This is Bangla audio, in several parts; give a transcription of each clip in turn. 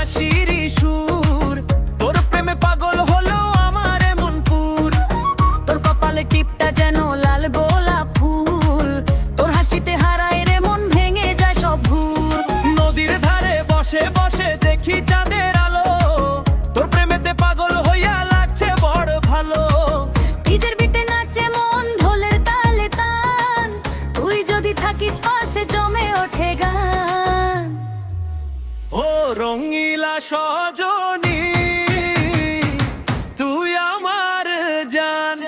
হাসিরই সুর, তোর প্রেমে পাগল হলো আমার এমন পুর। তোর কপালে টিপটা যেন লাল গোলাপ ফুল, তোর হাসিতে হারায় রে মন ভেঙে যায় সব ভুল। নদীর ধারে বসে বসে দেখি চাঁদের আলো, তোর প্রেমেতে পাগল হইয়া লাগছে বড় ভালো। ডিজের বিটে নাচে মন ঢোলের তালে তান, তুই যদি থাকিস পাশে জমে ওঠে গান। ও রঙিলা সজনী, তুই আমার জান,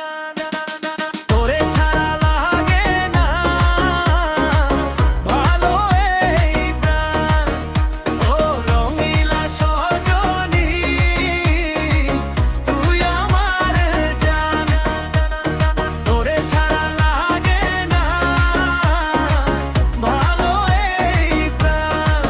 তোরে ছাড়া লাগে না ভালো এই প্রাণ। ও রঙিলা সজনী, তুই আমার জান, তোরে ছাড়া লাগে না ভালো এই প্রাণ।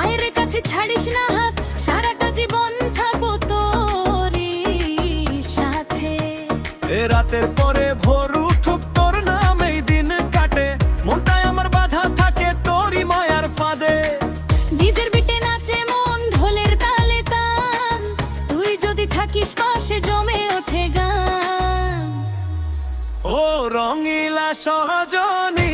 আয়ের কাছে ছাড়িস না হাত, সারাটা জীবন থাকবো তোরই সাথে। এ রাতের পরে ভোর উঠুক তোর নামেই দিন কাটে, মনটায় আমার বাধা থাকে তোরই মায়ার ফাঁদে। ডিজের বিটে নাচে মন ঢোলের তালে তান, তুই যদি থাকিস পাশে জমে ওঠে গান। ও রঙিলা সজনী,